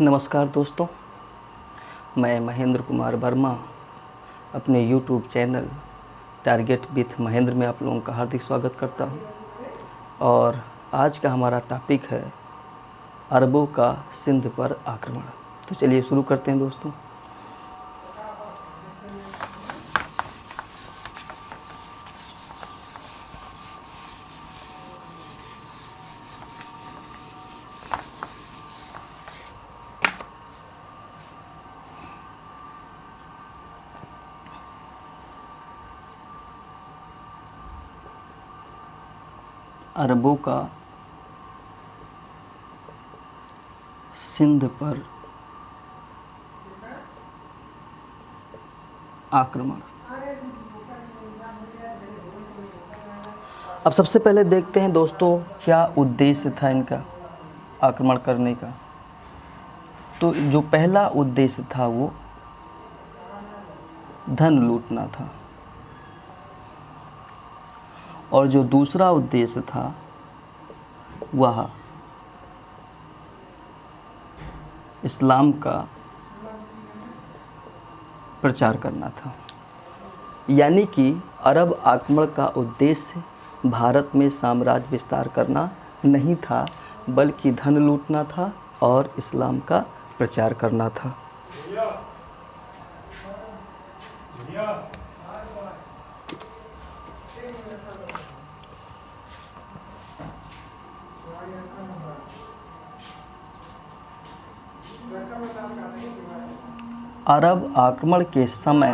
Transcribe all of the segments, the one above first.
नमस्कार दोस्तों, मैं महेंद्र कुमार वर्मा अपने YouTube channel target with Mahendra में आप लोगों का हार्दिक स्वागत करता हूं। और आज का हमारा टॉपिक है अरबों का सिंध पर आक्रमण। तो चलिए शुरू करते हैं दोस्तों। अरबों का सिंध पर आक्रमण। अब सबसे पहले देखते हैं दोस्तों, क्या उद्देश्य था इनका आक्रमण करने का। तो जो पहला उद्देश्य था वो धन लूटना था, और जो दूसरा उद्देश्य था वह इस्लाम का प्रचार करना था। यानी कि अरब आक्रमण का उद्देश्य भारत में साम्राज्य विस्तार करना नहीं था, बल्कि धन लूटना था और इस्लाम का प्रचार करना था। अरब आक्रमण के समय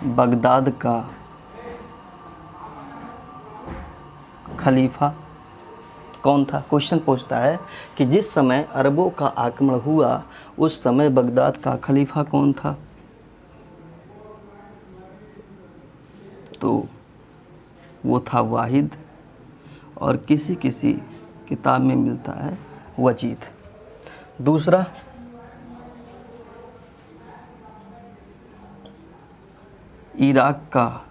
बगदाद का खलीफा कौन था। क्वेश्चन पूछता है कि जिस समय अरबों का आक्रमण हुआ उस समय बगदाद का खलीफा कौन था। तो वो था वाहिद, और किसी किसी किताब में मिलता है वजीद। दूसरा, इराक का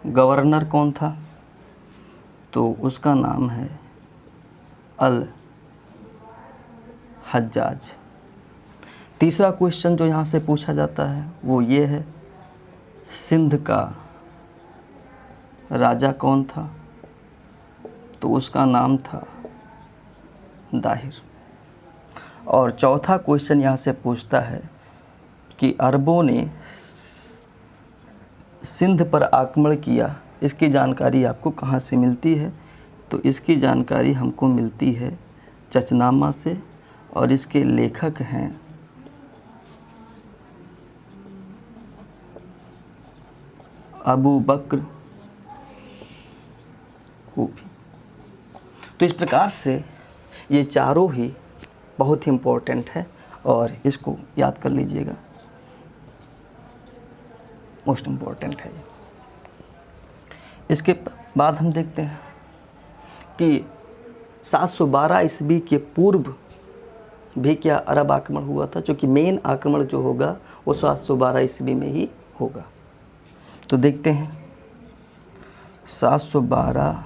गवर्नर कौन था। तो उसका नाम है अल हज्जाज। तीसरा क्वेश्चन जो यहाँ से पूछा जाता है वो ये है, सिंध का राजा कौन था। तो उसका नाम था दाहिर। और चौथा क्वेश्चन यहाँ से पूछता है कि अरबों ने सिंध पर आक्रमण किया, इसकी जानकारी आपको कहाँ से मिलती है। तो इसकी जानकारी हमको मिलती है चचनामा से, और इसके लेखक हैं अबू बकर खूबी। तो इस प्रकार से ये चारों ही बहुत ही इम्पोर्टेंट है और इसको याद कर लीजिएगा, मोस्ट इम्पोर्टेंट है ये। इसके बाद हम देखते हैं कि 712 ईस्वी के पूर्व भी क्या अरब आक्रमण हुआ था, क्योंकि मेन आक्रमण जो होगा वो 712 ईस्वी में ही होगा। तो देखते हैं 712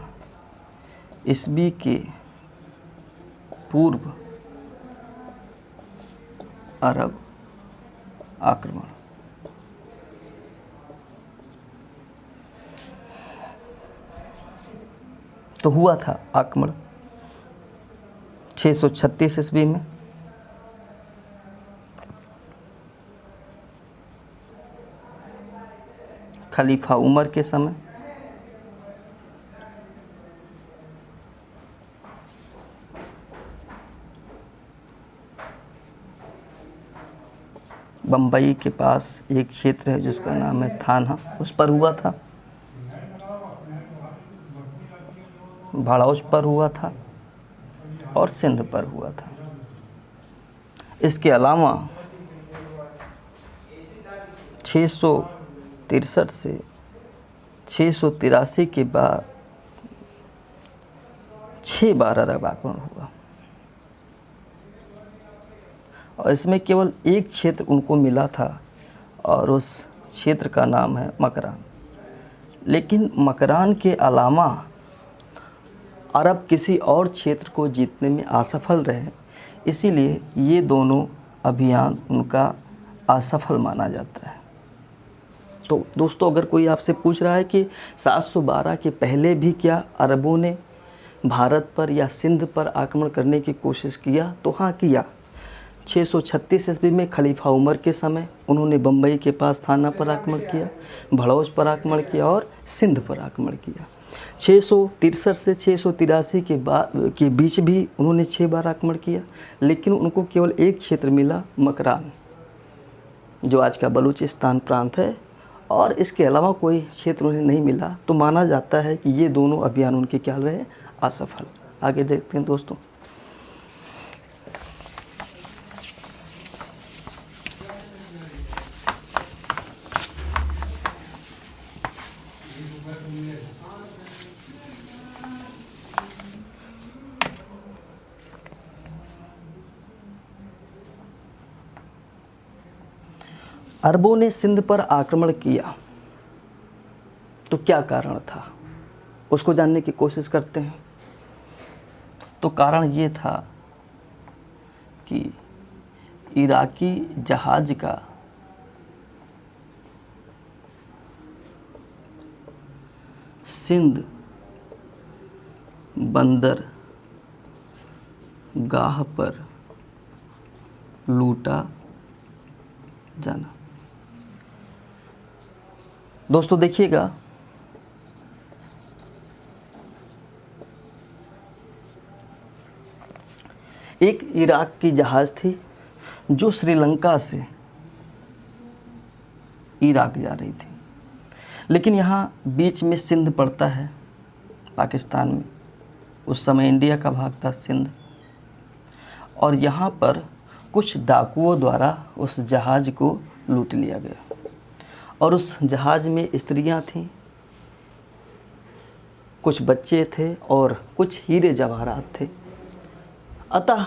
ईस्वी के पूर्व अरब आक्रमण। तो हुआ था आक्रमण 636 ईस्वी में। खलीफा उमर के समय। बम्बई के पास एक क्षेत्र है जिसका नाम है थाना, उस पर हुआ था। भड़ौस पर हुआ था और सिंध पर हुआ था। इसके अलावा 663 से 683 के बाद 6 बार अरब आक्रमण हुआ, और इसमें केवल एक क्षेत्र उनको मिला था, और उस क्षेत्र का नाम है मकरान। लेकिन मकरान के अलावा अरब किसी और क्षेत्र को जीतने में असफल रहे, इसीलिए ये दोनों अभियान उनका असफल माना जाता है। तो दोस्तों, अगर कोई आपसे पूछ रहा है कि 712 के पहले भी क्या अरबों ने भारत पर या सिंध पर आक्रमण करने की कोशिश किया, तो हाँ किया। 636 ईस्वी में खलीफा उमर के समय उन्होंने बम्बई के पास थाना पर आक्रमण किया, भड़ौस पर आक्रमण किया और सिंध पर आक्रमण किया। 663 से 683 के बीच भी उन्होंने 6 बार आक्रमण किया, लेकिन उनको केवल एक क्षेत्र मिला, मकरान, जो आज का बलूचिस्तान प्रांत है, और इसके अलावा कोई क्षेत्र उन्हें नहीं मिला। तो माना जाता है कि ये दोनों अभियान उनके क्या रहे, असफल। आगे देखते हैं दोस्तों। अरबों ने सिंध पर आक्रमण किया तो क्या कारण था, उसको जानने की कोशिश करते हैं। तो कारण ये था कि इराकी जहाज का सिंध बंदर गाह पर लूटा जाना। दोस्तों देखिएगा, एक इराक की जहाज़ थी जो श्रीलंका से इराक जा रही थी, लेकिन यहाँ बीच में सिंध पड़ता है पाकिस्तान में, उस समय इंडिया का भाग था सिंध, और यहाँ पर कुछ डाकुओं द्वारा उस जहाज़ को लूट लिया गया। और उस जहाज़ में स्त्रियां थीं, कुछ बच्चे थे और कुछ हीरे जवाहरात थे। अतः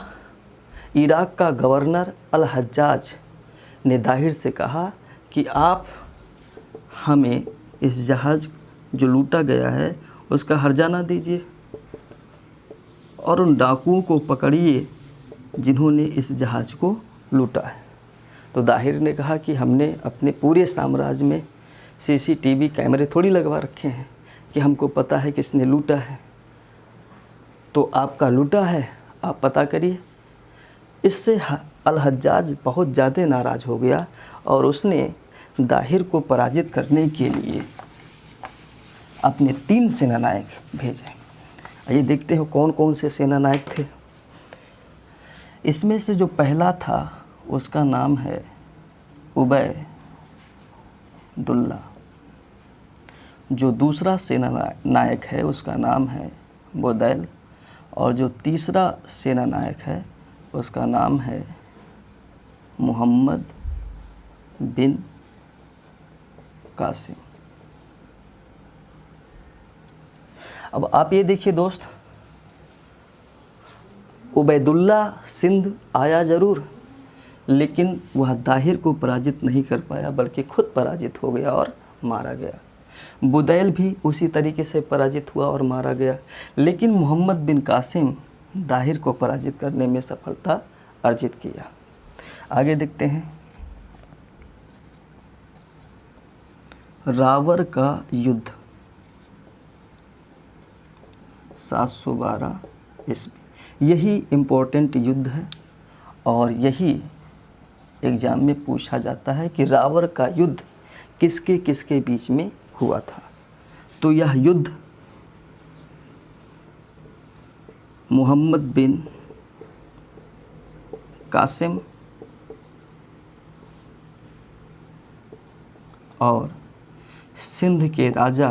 इराक का गवर्नर अल हज्जाज ने दाहिर से कहा कि आप हमें इस जहाज़ जो लूटा गया है उसका हर्जाना दीजिए और उन डाकुओं को पकड़िए जिन्होंने इस जहाज़ को लूटा है। तो दाहिर ने कहा कि हमने अपने पूरे साम्राज्य में CCTV कैमरे थोड़ी लगवा रखे हैं कि हमको पता है किसने लूटा है, तो आपका लूटा है, आप पता करिए। इससे अल हज्जाज बहुत ज़्यादा नाराज़ हो गया और उसने दाहिर को पराजित करने के लिए अपने 3 सेनानायक भेजे। आइए देखते हैं कौन कौन से सेनानायक थे। इसमें से जो पहला था उसका नाम है उबैदुल्ला, जो दूसरा सेनानायक है उसका नाम है बुदैल, और जो तीसरा सेनानायक है उसका नाम है मोहम्मद बिन कासिम। अब आप ये देखिए दोस्त, उबैदुल्ला सिंध आया ज़रूर, लेकिन वह दाहिर को पराजित नहीं कर पाया, बल्कि खुद पराजित हो गया और मारा गया। बुदैल भी उसी तरीके से पराजित हुआ और मारा गया, लेकिन मोहम्मद बिन कासिम दाहिर को पराजित करने में सफलता अर्जित किया। आगे देखते हैं। रावर का युद्ध 712 ईस्वी, यही इम्पोर्टेंट युद्ध है और यही एग्ज़ाम में पूछा जाता है कि रावर का युद्ध किसके किसके बीच में हुआ था। तो यह युद्ध मोहम्मद बिन कासिम और सिंध के राजा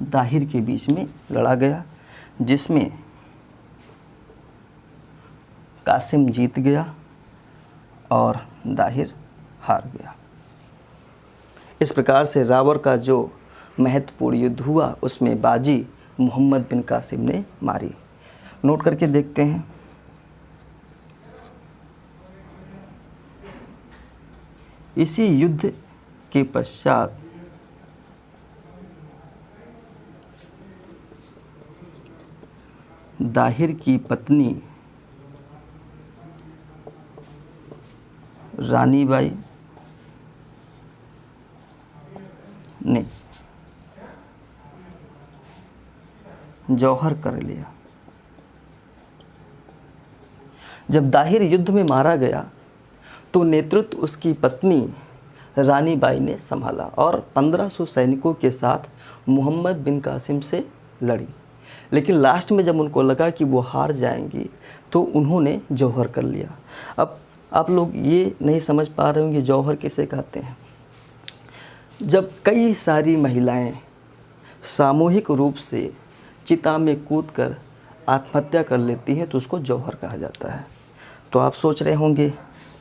दाहिर के बीच में लड़ा गया, जिसमें कासिम जीत गया और दाहिर हार गया। इस प्रकार से रावर का जो महत्वपूर्ण युद्ध हुआ उसमें बाजी मोहम्मद बिन कासिम ने मारी। नोट करके देखते हैं। इसी युद्ध के पश्चात दाहिर की पत्नी रानी बाई ने जौहर कर लिया। जब दाहिर युद्ध में मारा गया तो नेतृत्व उसकी पत्नी रानी बाई ने संभाला और 1500 सैनिकों के साथ मोहम्मद बिन कासिम से लड़ी। लेकिन लास्ट में जब उनको लगा कि वो हार जाएंगी तो उन्होंने जौहर कर लिया। अब आप लोग ये नहीं समझ पा रहे होंगे जौहर किसे कहते हैं। जब कई सारी महिलाएं सामूहिक रूप से चिता में कूदकर आत्महत्या कर लेती हैं तो उसको जौहर कहा जाता है। तो आप सोच रहे होंगे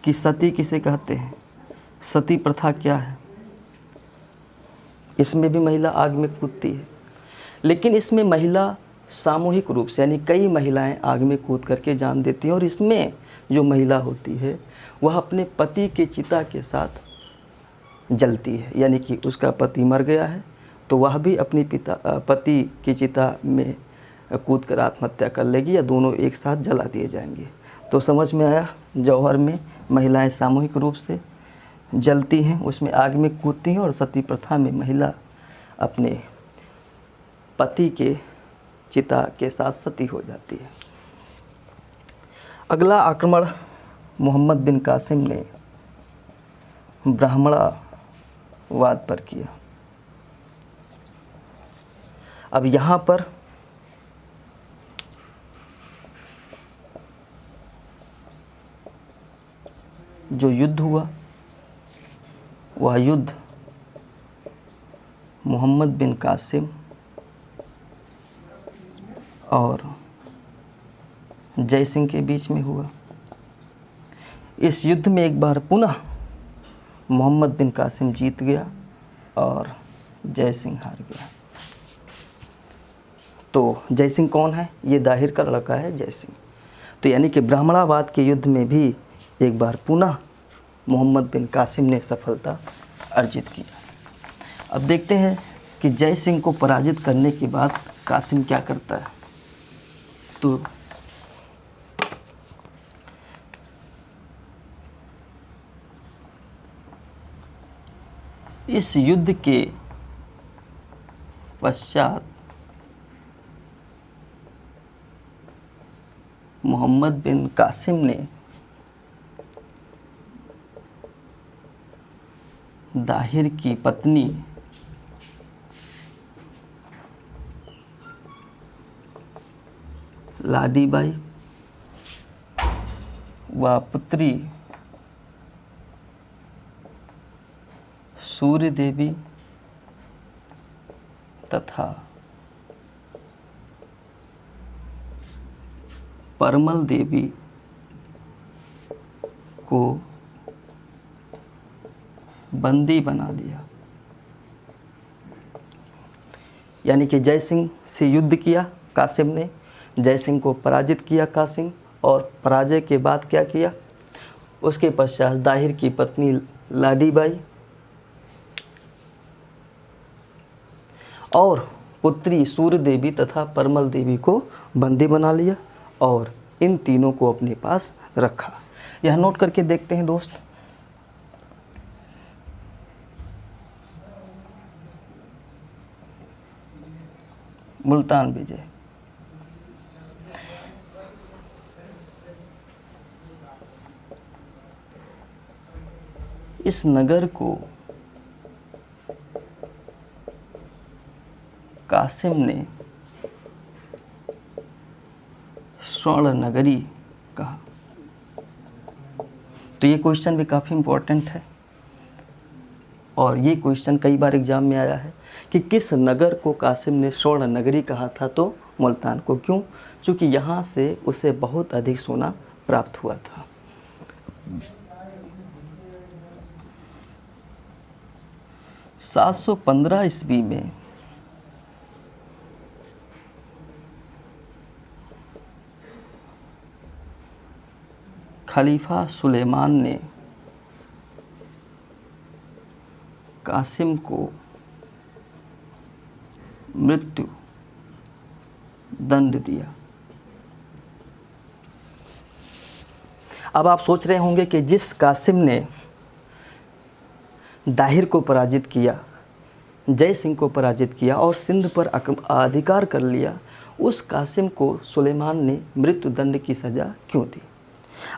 कि सती किसे कहते हैं, सती प्रथा क्या है। इसमें भी महिला आग में कूदती है, लेकिन इसमें महिला सामूहिक रूप से यानी कई महिलाएं आग में कूद करके जान देती हैं और इसमें जो महिला होती है वह अपने पति के चिता के साथ जलती है। यानी कि उसका पति मर गया है तो वह भी अपनी पति की चिता में कूद कर आत्महत्या कर लेगी या दोनों एक साथ जला दिए जाएंगे। तो समझ में आया, जौहर में महिलाएं सामूहिक रूप से जलती हैं, उसमें आग में कूदती हैं, और सती प्रथा में महिला अपने पति के चिता के साथ सती हो जाती है। अगला आक्रमण मोहम्मद बिन कासिम ने ब्राह्मणवाद पर किया। अब यहाँ पर जो युद्ध हुआ वह युद्ध मोहम्मद बिन कासिम और जय सिंह के बीच में हुआ। इस युद्ध में एक बार पुनः मोहम्मद बिन कासिम जीत गया और जय सिंह हार गया। तो जय सिंह कौन है? ये दाहिर का लड़का है जय सिंह। तो यानी कि ब्राह्मणावाद के युद्ध में भी एक बार पुनः मोहम्मद बिन कासिम ने सफलता अर्जित की। अब देखते हैं कि जय सिंह को पराजित करने के बाद कासिम क्या करता है। तो इस युद्ध के पश्चात मोहम्मद बिन कासिम ने दाहिर की पत्नी लाडी बाई व पुत्री सूर्य देवी तथा परमल देवी को बंदी बना लिया। यानी कि जय सिंह से युद्ध किया कासिम ने, जय सिंह को पराजित किया कासिम, और पराजय के बाद क्या किया, उसके पश्चात दाहिर की पत्नी लाडी बाई और पुत्री सूर्य देवी तथा परमल देवी को बंदी बना लिया और इन तीनों को अपने पास रखा। यह नोट करके देखते हैं दोस्त। मुल्तान विजय। इस नगर को कासिम ने स्वर्ण नगरी कहा। तो ये क्वेश्चन भी काफ़ी इम्पोर्टेंट है और ये क्वेश्चन कई बार एग्जाम में आया है कि किस नगर को कासिम ने स्वर्ण नगरी कहा था। तो मुल्तान को। क्यों? क्योंकि यहाँ से उसे बहुत अधिक सोना प्राप्त हुआ था। सात सौ 15 ईस्वी में खलीफा सुलेमान ने कासिम को मृत्यु दंड दिया। अब आप सोच रहे होंगे कि जिस कासिम ने दाहिर को पराजित किया, जय सिंह को पराजित किया और सिंध पर अधिकार कर लिया, उस कासिम को सुलेमान ने मृत्यु दंड की सज़ा क्यों दी?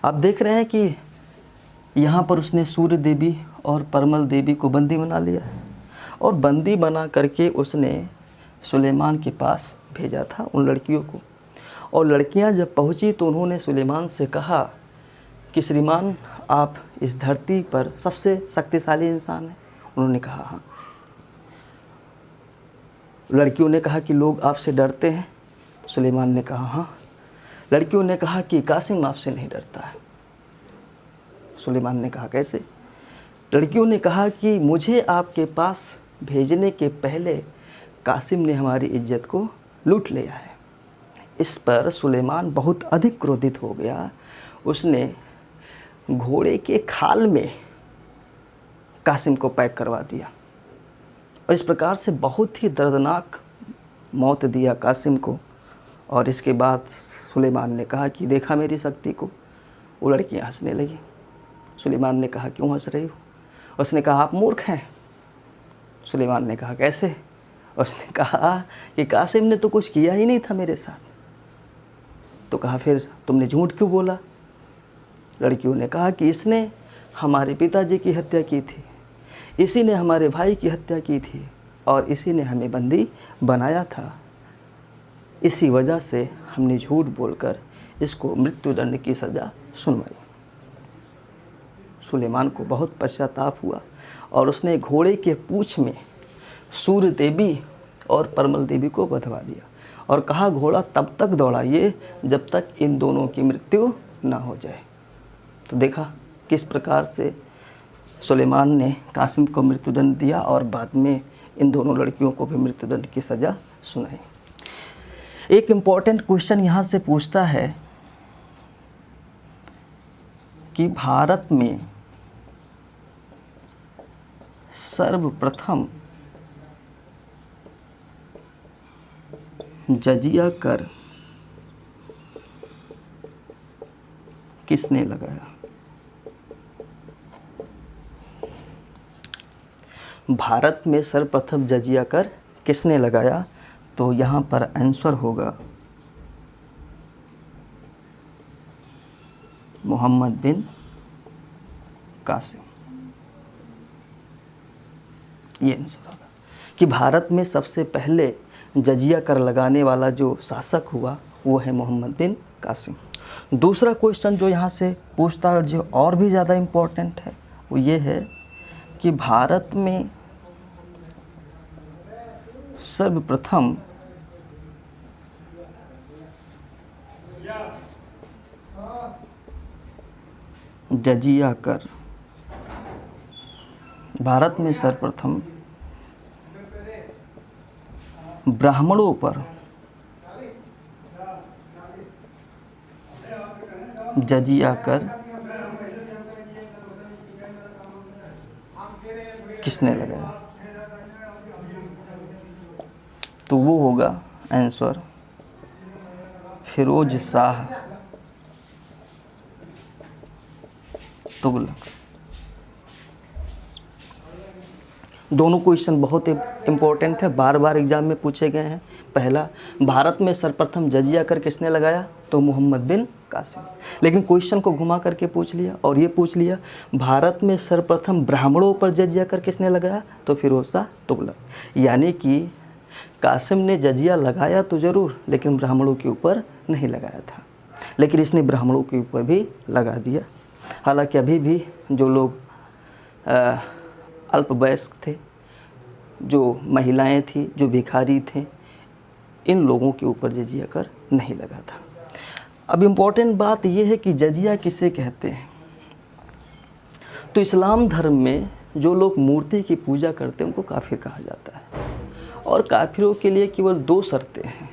आप देख रहे हैं कि यहाँ पर उसने सूर्य देवी और परमल देवी को बंदी बना लिया और बंदी बना करके उसने सुलेमान के पास भेजा था उन लड़कियों को। और लड़कियाँ जब पहुँची तो उन्होंने सुलेमान से कहा कि श्रीमान, आप इस धरती पर सबसे शक्तिशाली इंसान हैं। उन्होंने कहा हाँ। लड़कियों ने कहा कि लोग आपसे डरते हैं। सुलेमान ने कहा हाँ। लड़कियों ने कहा कि कासिम आपसे नहीं डरता है। सुलेमान ने कहा कैसे? लड़कियों ने कहा कि मुझे आपके पास भेजने के पहले कासिम ने हमारी इज्जत को लूट लिया है। इस पर सुलेमान बहुत अधिक क्रोधित हो गया। उसने घोड़े के खाल में कासिम को पैक करवा दिया और इस प्रकार से बहुत ही दर्दनाक मौत दिया कासिम को। और इसके बाद सुलेमान ने कहा कि देखा मेरी शक्ति को। वो लड़कियाँ हंसने लगी। सुलेमान ने कहा क्यों हंस रही हो? उसने कहा आप मूर्ख हैं। सुलेमान ने कहा कैसे? उसने कहा कि कासिम ने तो कुछ किया ही नहीं था मेरे साथ। तो कहा फिर तुमने झूठ क्यों बोला? लड़कियों ने कहा कि इसने हमारे पिताजी की हत्या की थी, इसी ने हमारे भाई की हत्या की थी और इसी ने हमें बंदी बनाया था। इसी वजह से हमने झूठ बोलकर इसको मृत्युदंड की सज़ा सुनवाई। सुलेमान को बहुत पश्चाताप हुआ और उसने घोड़े के पूंछ में सूर्य देवी और परमल देवी को बंधवा दिया और कहा घोड़ा तब तक दौड़ाइए जब तक इन दोनों की मृत्यु ना हो जाए। तो देखा किस प्रकार से सुलेमान ने कासिम को मृत्युदंड दिया और बाद में इन दोनों लड़कियों को भी मृत्युदंड की सज़ा सुनाई। एक इम्पॉर्टेंट क्वेश्चन यहाँ से पूछता है कि भारत में सर्वप्रथम जजिया कर किसने लगाया? भारत में सर्वप्रथम जजिया कर किसने लगाया? तो यहाँ पर आंसर होगा मोहम्मद बिन कासिम। ये आंसर होगा कि भारत में सबसे पहले जजिया कर लगाने वाला जो शासक हुआ वो है मोहम्मद बिन कासिम। दूसरा क्वेश्चन जो यहाँ से पूछता है जो और भी ज़्यादा इम्पोर्टेंट है वो ये है कि भारत में सर्वप्रथम जजिया कर, भारत में सर्वप्रथम ब्राह्मणों पर जजिया कर किसने लगाया? तो वो होगा आंसर फिरोज शाह तुगलक। दोनों क्वेश्चन बहुत इम्पोर्टेंट है, बार बार एग्जाम में पूछे गए हैं। पहला, भारत में सर्वप्रथम जजिया कर किसने लगाया? तो मोहम्मद बिन कासिम। लेकिन क्वेश्चन को घुमा करके पूछ लिया और ये पूछ लिया भारत में सर्वप्रथम ब्राह्मणों पर जजिया कर किसने लगाया? तो फिरोज शाह तुगलक। यानी कि कासिम ने जजिया लगाया तो ज़रूर, लेकिन ब्राह्मणों के ऊपर नहीं लगाया था, लेकिन इसने ब्राह्मणों के ऊपर भी लगा दिया। हालांकि अभी भी जो लोग अल्पवयस्क थे, जो महिलाएं थी, जो भिखारी थे, इन लोगों के ऊपर जजिया कर नहीं लगा था। अब इम्पोर्टेंट बात यह है कि जजिया किसे कहते हैं। तो इस्लाम धर्म में जो लोग मूर्ति की पूजा करते हैं उनको काफिर कहा जाता है और काफिरों के लिए केवल दो शर्तें हैं,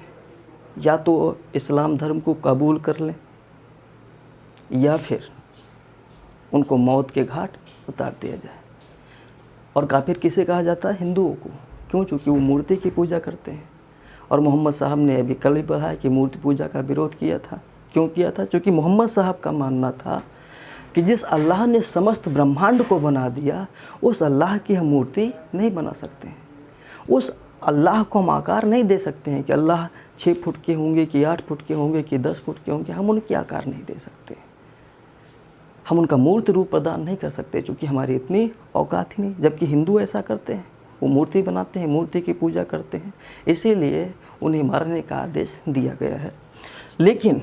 या तो इस्लाम धर्म को कबूल कर लें या फिर उनको मौत के घाट उतार दिया जाए। और काफिर किसे कहा जाता है? हिंदुओं को। क्यों? चूँकि वो मूर्ति की पूजा करते हैं। और मोहम्मद साहब ने अभी कल ही पढ़ा है कि मूर्ति पूजा का विरोध किया था। क्यों किया था? क्योंकि मोहम्मद साहब का मानना था कि जिस अल्लाह ने समस्त ब्रह्मांड को बना दिया, उस अल्लाह की हम मूर्ति नहीं बना सकते हैं। उस अल्लाह को हम आकार नहीं दे सकते हैं कि अल्लाह 6 फुट के होंगे कि 8 फुट के होंगे कि 10 फुट के होंगे। हम उनके आकार नहीं दे सकते, हम उनका मूर्त रूप प्रदान नहीं कर सकते, चूँकि हमारी इतनी औकात ही नहीं। जबकि हिंदू ऐसा करते हैं, वो मूर्ति बनाते हैं, मूर्ति की पूजा करते हैं, इसीलिए उन्हें मारने का आदेश दिया गया है। लेकिन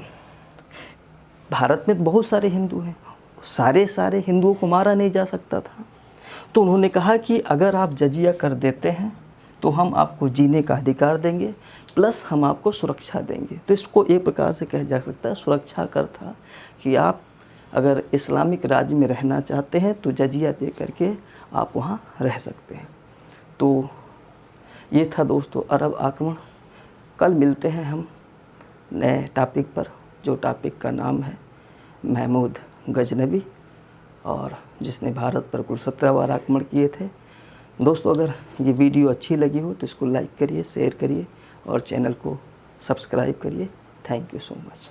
भारत में बहुत सारे हिंदू हैं, सारे हिंदुओं को मारा नहीं जा सकता था। तो उन्होंने कहा कि अगर आप जजिया कर देते हैं तो हम आपको जीने का अधिकार देंगे, प्लस हम आपको सुरक्षा देंगे। तो इसको एक प्रकार से कहा जा सकता है सुरक्षा कर था कि आप अगर इस्लामिक राज्य में रहना चाहते हैं तो जजिया दे करके आप वहाँ रह सकते हैं। तो ये था दोस्तों अरब आक्रमण। कल मिलते हैं हम नए टॉपिक पर, जो टॉपिक का नाम है महमूद गजनबी, और जिसने भारत पर कुल 17 बार आक्रमण किए थे। दोस्तों अगर ये वीडियो अच्छी लगी हो तो इसको लाइक करिए, शेयर करिए और चैनल को सब्सक्राइब करिए। Thank you so much.